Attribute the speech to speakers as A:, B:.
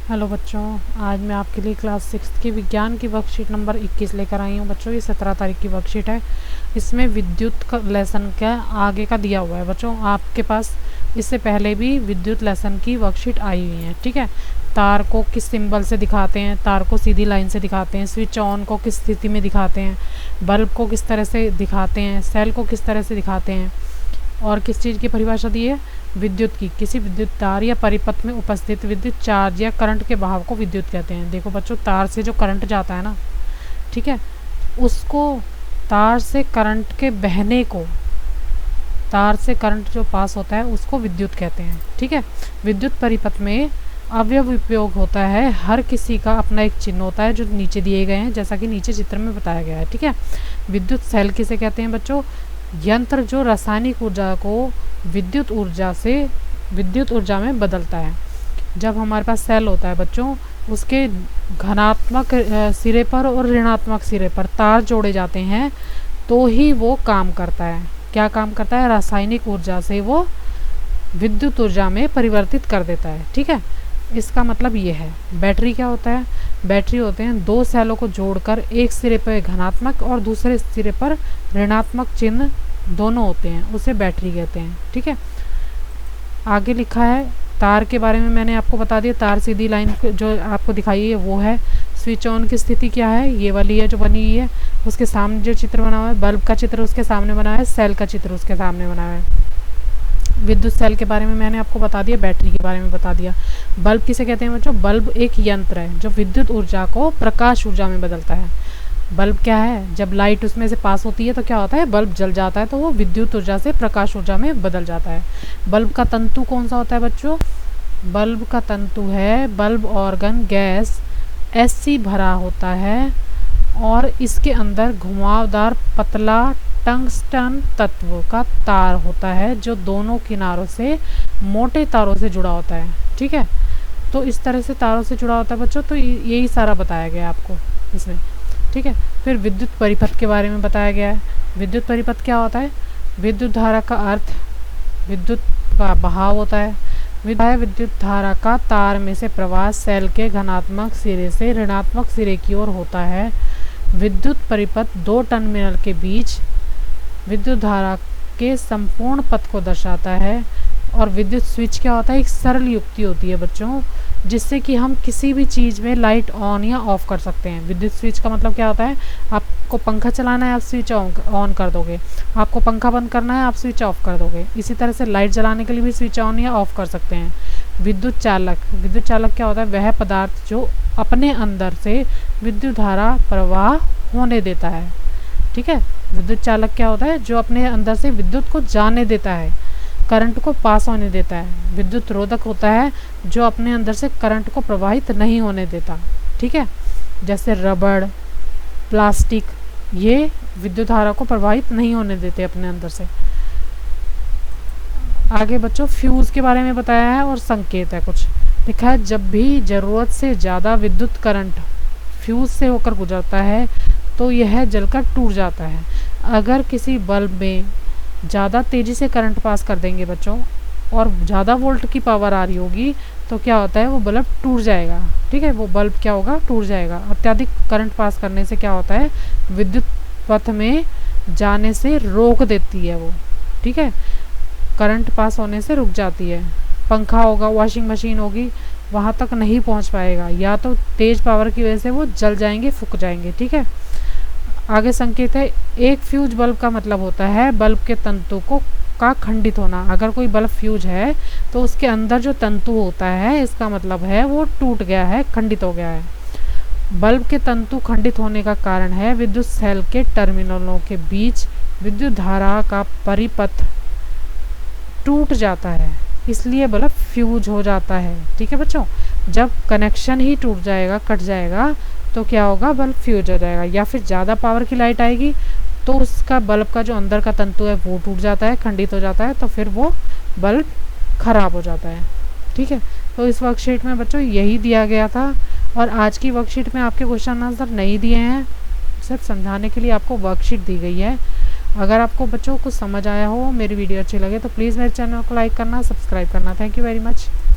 A: Hello बच्चों, आज मैं आपके लिए क्लास 6 की विज्ञान की वर्कशीट नंबर 21 लेकर आई हूँ। बच्चों, ये 17 तारीख की वर्कशीट है। इसमें विद्युत का लेसन का आगे का दिया हुआ है। बच्चों, आपके पास इससे पहले भी विद्युत लेसन की वर्कशीट आई हुई है। ठीक है, तार को किस सिंबल से दिखाते हैं, तार को सीधी लाइन से दिखाते हैं, स्विच ऑन को किस स्थिति में दिखाते हैं, बल्ब को किस तरह से दिखाते हैं, सेल को किस तरह से दिखाते हैं, और किस चीज़ की परिभाषा दी है, विद्युत की। किसी विद्युत तार या परिपथ में उपस्थित विद्युत चार्ज या करंट के बहाव को विद्युत कहते हैं। देखो बच्चों, तार से जो करंट जाता है ना, ठीक है, उसको तार से करंट के बहने को, तार से करंट जो पास होता है उसको विद्युत कहते हैं। ठीक है, विद्युत परिपथ में अवयव उपयोग होता है। हर किसी का अपना एक चिन्ह होता है जो नीचे दिए गए हैं, जैसा कि नीचे चित्र में बताया गया है। ठीक है, विद्युत सेल किसे कहते हैं बच्चों? यंत्र जो रासायनिक ऊर्जा को विद्युत ऊर्जा में बदलता है। जब हमारे पास सेल होता है बच्चों, उसके धनात्मक सिरे पर और ऋणात्मक सिरे पर तार जोड़े जाते हैं तो ही वो काम करता है। क्या काम करता है? रासायनिक ऊर्जा से वो विद्युत ऊर्जा में परिवर्तित कर देता है। ठीक है, इसका मतलब ये है। बैटरी क्या होता है? बैटरी होते हैं दो सेलों को जोड़कर एक सिरे पर धनात्मक और दूसरे सिरे पर ऋणात्मक चिन्ह दोनों होते हैं, उसे बैटरी कहते हैं। ठीक है, आगे लिखा है तार के बारे में मैंने आपको बता दिया। तार सीधी लाइन जो आपको दिखाई है वो है। स्विच ऑन की स्थिति क्या है? ये वाली है जो बनी हुई है। उसके सामने जो चित्र बना हुआ है, बल्ब का चित्र उसके सामने बना है, सेल का चित्र उसके सामने बना है। विद्युत सेल के बारे में मैंने आपको बता दिया, बैटरी के बारे में बता दिया। बल्ब किसे कहते हैं बच्चों? बल्ब एक यंत्र है जो विद्युत ऊर्जा को प्रकाश ऊर्जा में बदलता है। बल्ब क्या है? जब लाइट उसमें से पास होती है तो क्या होता है? बल्ब जल जाता है, तो वो विद्युत ऊर्जा से प्रकाश ऊर्जा में बदल जाता है। बल्ब का तंतु कौन सा होता है बच्चों? बल्ब का तंतु है बल्ब ऑर्गन गैस Sc भरा होता है और इसके अंदर घुमावदार पतला टंगस्टन तत्व का तार होता है जो दोनों किनारों से मोटे तारों से जुड़ा होता है। ठीक है, तो इस तरह से तारों से जुड़ा होता है बच्चों। तो यही सारा बताया गया आपको इसमें। ठीक है, फिर विद्युत परिपथ के बारे में बताया गया है। विद्युत परिपथ क्या होता है? विद्युत धारा का अर्थ विद्युत का बहाव होता है। विद्युत धारा का तार में से प्रवाह सेल के धनात्मक सिरे से ऋणात्मक सिरे की ओर होता है। विद्युत परिपथ दो टर्मिनल के बीच विद्युत धारा के संपूर्ण पथ को दर्शाता है। और विद्युत स्विच क्या होता है? एक सरल युक्ति होती है बच्चों, जिससे कि हम किसी भी चीज़ में लाइट ऑन या ऑफ कर सकते हैं। विद्युत स्विच का मतलब क्या होता है? आपको पंखा चलाना है, आप स्विच ऑन कर दोगे। आपको पंखा बंद करना है, आप स्विच ऑफ कर दोगे। इसी तरह से लाइट जलाने के लिए भी स्विच ऑन या ऑफ कर सकते हैं। विद्युत चालक क्या होता है? वह पदार्थ जो अपने अंदर से विद्युत धारा प्रवाह होने देता है। ठीक है, विद्युत चालक क्या होता है? जो अपने अंदर से विद्युत को जाने देता है, करंट को पास होने देता है। विद्युत रोधक होता है जो अपने अंदर से करंट को प्रवाहित नहीं होने देता। ठीक है, जैसे रबड़, प्लास्टिक, ये विद्युत धारा को प्रवाहित नहीं होने देते अपने अंदर से। आगे बच्चों फ्यूज़ के बारे में बताया है और संकेत है कुछ लिखा है। जब भी ज़रूरत से ज़्यादा विद्युत करंट फ्यूज़ से होकर गुजरता है तो यह जलकर टूट जाता है। अगर किसी बल्ब में ज़्यादा तेज़ी से करंट पास कर देंगे बच्चों और ज़्यादा वोल्ट की पावर आ रही होगी तो क्या होता है? वो बल्ब टूट जाएगा। ठीक है, वो बल्ब क्या होगा? टूट जाएगा। अत्यधिक करंट पास करने से क्या होता है? विद्युत पथ में जाने से रोक देती है वो। ठीक है, करंट पास होने से रुक जाती है। पंखा होगा, वॉशिंग मशीन होगी, वहाँ तक नहीं पहुँच पाएगा, या तो तेज़ पावर की वजह से वो जल जाएंगे, फूक जाएंगे। ठीक है, आगे संकेत है। एक फ्यूज बल्ब का मतलब होता है बल्ब के तंतु का खंडित होना। अगर कोई बल्ब फ्यूज है तो उसके अंदर जो तंतु होता है, इसका मतलब है वो टूट गया है, खंडित हो गया है। बल्ब के तंतु खंडित होने का कारण है विद्युत सेल के टर्मिनलों के बीच विद्युत धारा का परिपथ टूट जाता है, इसलिए बल्ब फ्यूज हो जाता है। ठीक है बच्चों, जब कनेक्शन ही टूट जाएगा, कट जाएगा, तो क्या होगा? बल्ब फ्यूज हो जाएगा। या फिर ज़्यादा पावर की लाइट आएगी तो उसका बल्ब का जो अंदर का तंतु है वो टूट जाता है, खंडित हो जाता है, तो फिर वो बल्ब खराब हो जाता है। ठीक है, तो इस वर्कशीट में बच्चों यही दिया गया था। और आज की वर्कशीट में आपके क्वेश्चन आंसर नहीं दिए हैं, सिर्फ समझाने के लिए आपको वर्कशीट दी गई है। अगर आपको बच्चों कुछ समझ आया हो, मेरी वीडियो अच्छी लगे तो प्लीज़ मेरे चैनल को लाइक करना, सब्सक्राइब करना। Thank you very much.